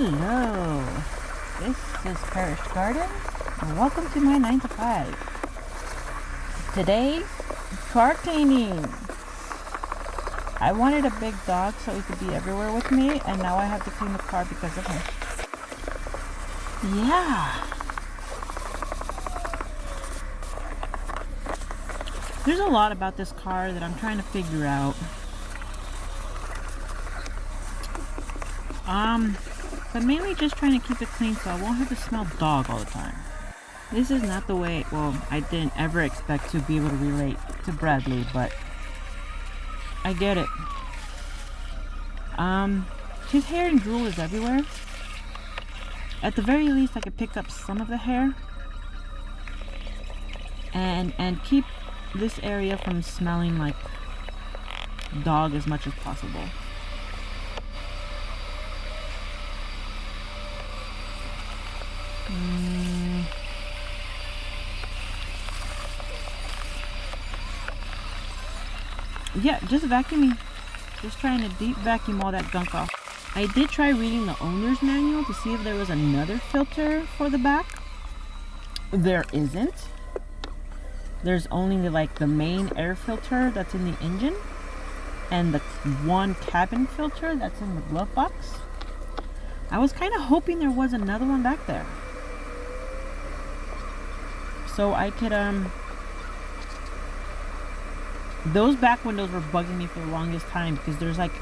Hello, this is Parish Garden, and welcome to my 9 to 5. Today, car cleaning. I wanted a big dog so he could be everywhere with me, and now I have to clean the car because of him. Yeah. There's a lot about this car that I'm trying to figure out. But mainly just trying to keep it clean so I won't have to smell dog all the time. This is not the way, well, I didn't ever expect to be able to relate to Bradley, but I get it. His hair and drool is everywhere. At the very least, I could pick up some of the hair and keep this area from smelling like dog as much as possible. Yeah, just vacuuming. Just trying to deep vacuum all that gunk off. I did try reading the owner's manual to see if there was another filter for the back. There isn't. There's only like the main air filter that's in the engine and the one cabin filter that's in the glove box. I was kind of hoping there was another one back there, so I could those back windows were bugging me for the longest time because there's like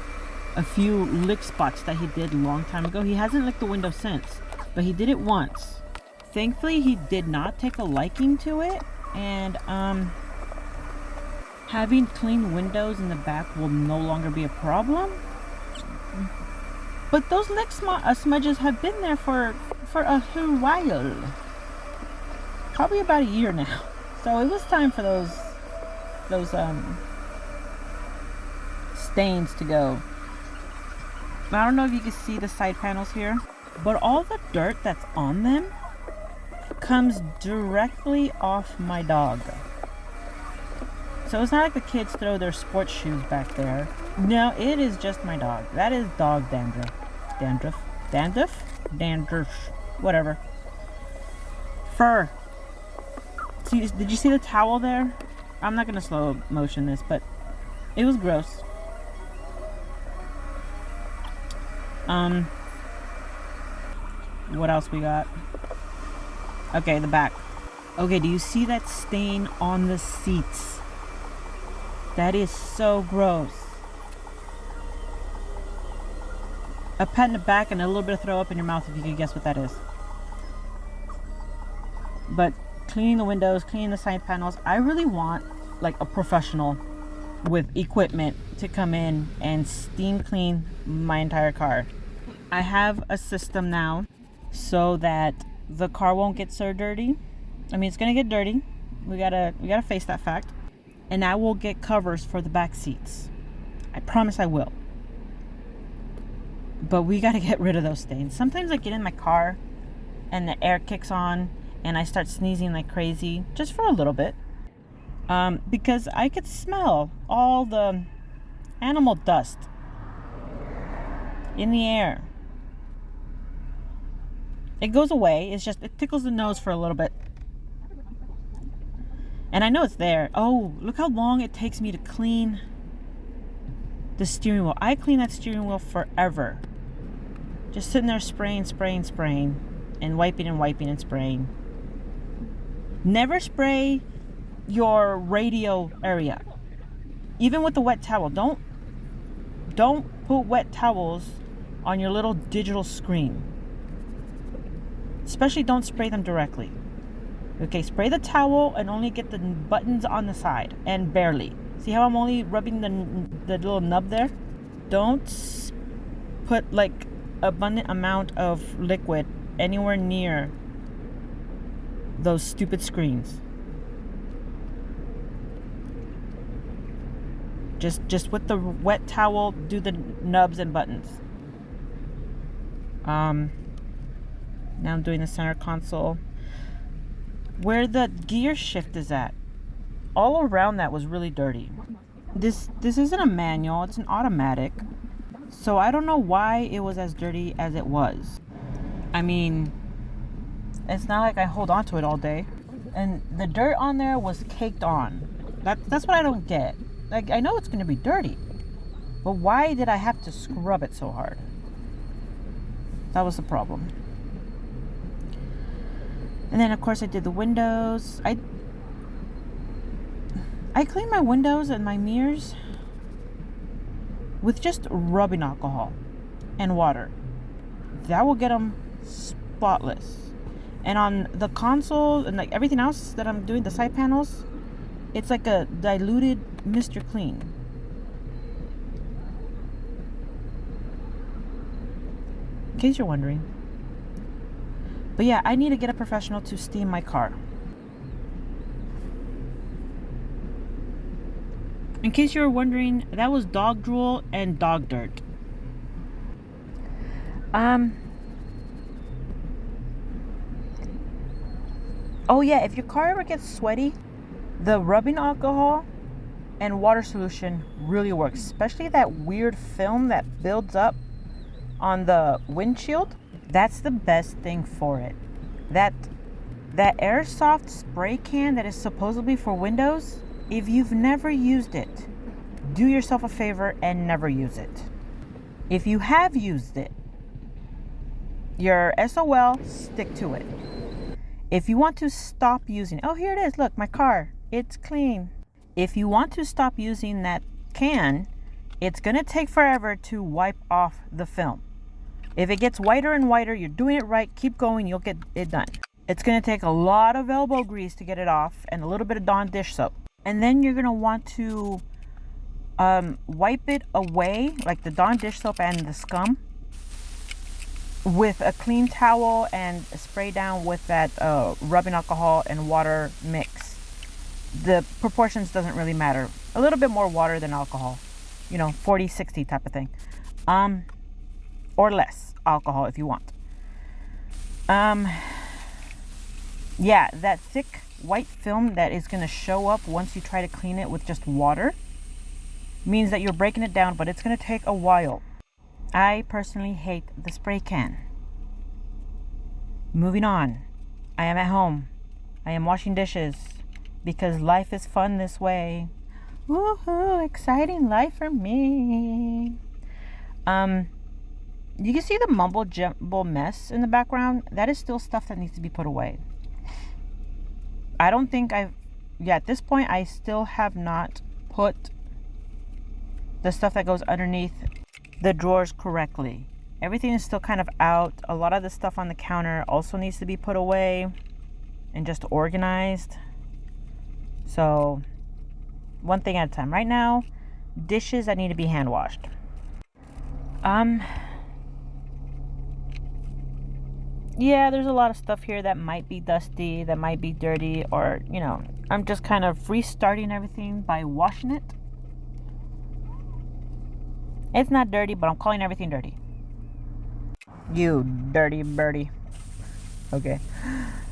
a few lick spots that he did a long time ago. He hasn't licked the window since, but he did it once. Thankfully, he did not take a liking to it, and having clean windows in the back will no longer be a problem. But those lick smudges have been there for a while. Probably about a year now. So it was time for those stains to go. I don't know if you can see the side panels here, but all the dirt that's on them comes directly off my dog. So it's not like the kids throw their sports shoes back there. No, it is just my dog. That is dog dandruff. Dandruff, whatever. Fur. See, did you see the towel there? I'm not gonna slow motion this, but it was gross. What else we got? Okay, the back. Okay, do you see that stain on the seats? That is so gross. A pat in the back and a little bit of throw up in your mouth if you could guess what that is. But cleaning the windows, cleaning the side panels, I really want like a professional with equipment to come in and steam clean my entire car. I have a system now so that the car won't get so dirty. I mean, it's gonna get dirty. We gotta face that fact. And I will get covers for the back seats. I promise I will. But we gotta get rid of those stains. Sometimes I get in my car and the air kicks on and I start sneezing like crazy, just for a little bit. Because I could smell all the animal dust in the air. It goes away. It's just, it tickles the nose for a little bit. And I know it's there. Oh, look how long it takes me to clean the steering wheel. I clean that steering wheel forever. Just sitting there spraying, and wiping and spraying. Never spray your radio area. Even with the wet towel. Don't put wet towels on your little digital screen. Especially don't spray them directly. Okay, spray the towel and only get the buttons on the side, and barely. See how I'm only rubbing the little nub there? Don't put like abundant amount of liquid anywhere near those stupid screens. Just with the wet towel, do the nubs and buttons. Now I'm doing the center console. Where the gear shift is at, all around that was really dirty. This isn't a manual, it's an automatic. So I don't know why it was as dirty as it was. I mean, it's not like I hold on to it all day. And the dirt on there was caked on. That's what I don't get. Like, I know it's going to be dirty, but why did I have to scrub it so hard? That was the problem. And then, of course, I did the windows. I cleaned my windows and my mirrors with just rubbing alcohol and water. That will get them spotless. And on the console and like everything else that I'm doing, the side panels, it's like a diluted Mr. Clean. In case you're wondering. But yeah, I need to get a professional to steam my car. In case you were wondering, that was dog drool and dog dirt. Oh yeah, if your car ever gets sweaty, the rubbing alcohol and water solution really works. Especially that weird film that builds up on the windshield. That's the best thing for it. That airsoft spray can that is supposedly for windows, if you've never used it, do yourself a favor and never use it. If you have used it, your SOL, stick to it. If you want to stop using, oh, here it is, look, my car, it's clean. If you want to stop using that can, it's going to take forever to wipe off the film. If it gets whiter and whiter, you're doing it right, keep going, you'll get it done. It's going to take a lot of elbow grease to get it off and a little bit of Dawn dish soap. And then you're going to want to wipe it away, like the Dawn dish soap and the scum, with a clean towel and spray down with that rubbing alcohol and water mix. The proportions doesn't really matter. A little bit more water than alcohol. 40-60 type of thing. Or less alcohol if you want. Yeah, that thick white film that is going to show up once you try to clean it with just water means that you're breaking it down, but it's going to take a while. I personally hate the spray can. Moving on. I am at home. I am washing dishes because life is fun this way. Woohoo, exciting life for me. You can see the mumble jumble mess in the background. That is still stuff that needs to be put away. I don't think at this point, I still have not put the stuff that goes underneath the drawers correctly. Everything is still kind of out. A lot of the stuff on the counter also needs to be put away and just organized. So, one thing at a time. Right now, dishes that need to be hand washed. Yeah, there's a lot of stuff here that might be dusty, that might be dirty, or, I'm just kind of restarting everything by washing it. It's not dirty, but I'm calling everything dirty. You dirty birdie. Okay.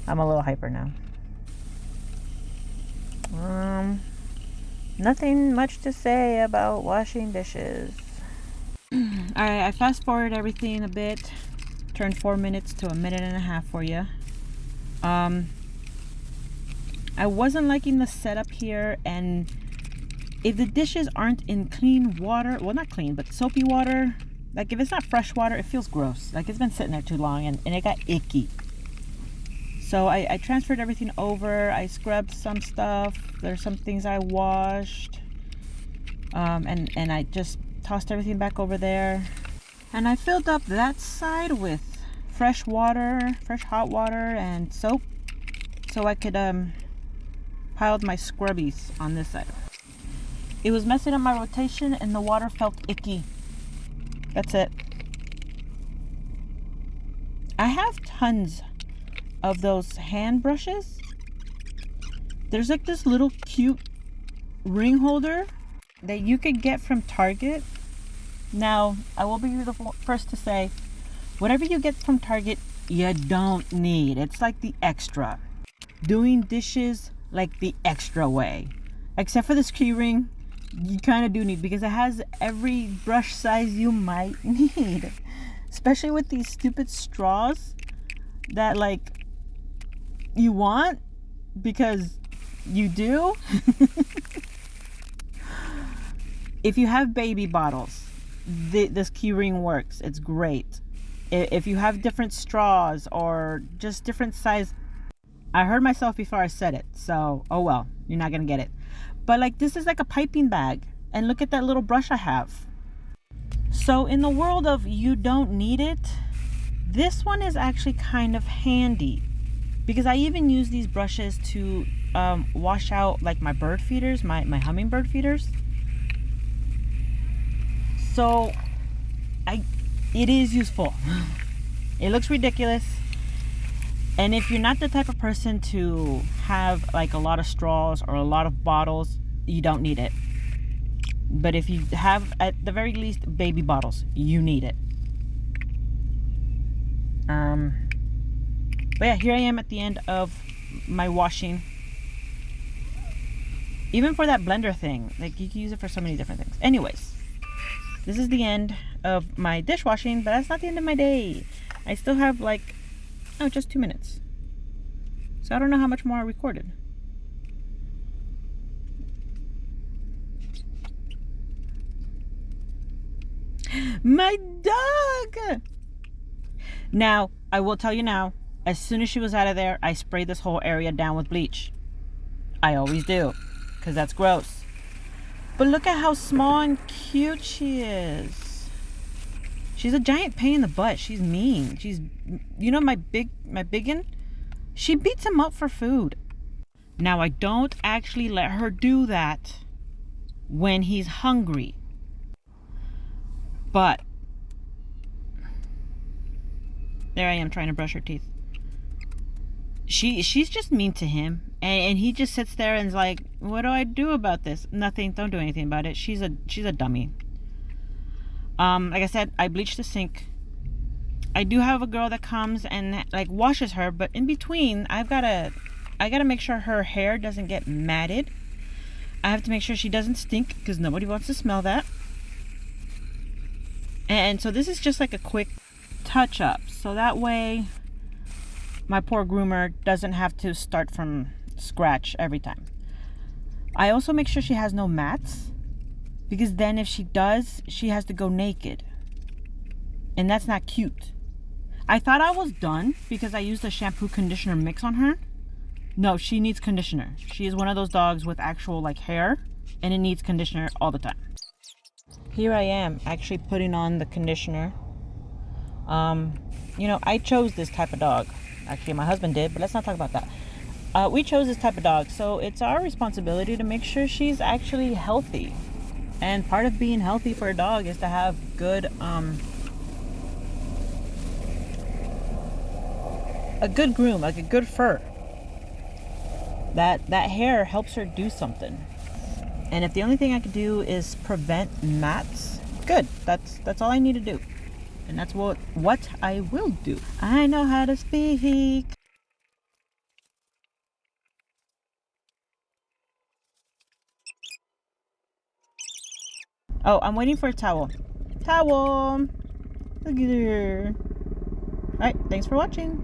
I'm a little hyper now. Nothing much to say about washing dishes. Alright, I fast forwarded everything a bit. Turned 4 minutes to a minute and a half for you. I wasn't liking the setup here, and if the dishes aren't in clean water, well, not clean, but soapy water, like if it's not fresh water, it feels gross. Like it's been sitting there too long and it got icky. So I transferred everything over. I scrubbed some stuff. There's some things I washed. And I just tossed everything back over there. And I filled up that side with fresh hot water and soap, so I could pile my scrubbies on this side. It was messing up my rotation and the water felt icky. That's it. I have tons of those hand brushes. There's like this little cute ring holder that you could get from Target. Now, I will be the first to say, whatever you get from Target, you don't need. It's like the extra. Doing dishes like the extra way. Except for this key ring, you kind of do need, because it has every brush size you might need. Especially with these stupid straws. that like you want because you do. If you have baby bottles, this key ring works. It's great. If you have different straws or just different size, I heard myself before I said it, so oh well, you're not gonna get it. But like, this is like a piping bag, and look at that little brush I have. So in the world of you don't need it, this one is actually kind of handy, because I even use these brushes to wash out like my bird feeders, my hummingbird feeders. So it is useful. It looks ridiculous. And if you're not the type of person to have like a lot of straws or a lot of bottles, you don't need it. But if you have, at the very least, baby bottles, you need it. But yeah, here I am at the end of my washing. Even for that blender thing, like you can use it for so many different things. Anyways, this is the end of my dishwashing, but that's not the end of my day. I still have like, just 2 minutes. So I don't know how much more I recorded. My dog! Now, I will tell you now, as soon as she was out of there, I sprayed this whole area down with bleach. I always do, because that's gross. But look at how small and cute she is. She's a giant pain in the butt. She's mean. She's, you know, my biggin? She beats him up for food. Now, I don't actually let her do that when he's hungry. But there I am trying to brush her teeth. She's just mean to him, and he just sits there and is like, what do I do about this? Nothing. Don't do anything about it. She's a dummy. Like I said, I bleached the sink. I do have a girl that comes and like washes her, but in between I gotta make sure her hair doesn't get matted. I have to make sure she doesn't stink, because nobody wants to smell that. And so this is just like a quick touch up, so that way my poor groomer doesn't have to start from scratch every time. I also make sure she has no mats, because then if she does, she has to go naked, and that's not cute. I thought I was done because I used a shampoo conditioner mix on her. No, she needs conditioner. She is one of those dogs with actual like hair, and it needs conditioner all the time. Here I am actually putting on the conditioner. You know, I chose this type of dog. Actually, my husband did, but let's not talk about that. We chose this type of dog, so it's our responsibility to make sure she's actually healthy. And part of being healthy for a dog is to have good, a good groom, like a good fur. That hair helps her do something. And if the only thing I could do is prevent mats, good. That's all I need to do. And that's what I will do. I know how to speak. Oh, I'm waiting for a towel. Towel! Look at her. Alright, thanks for watching.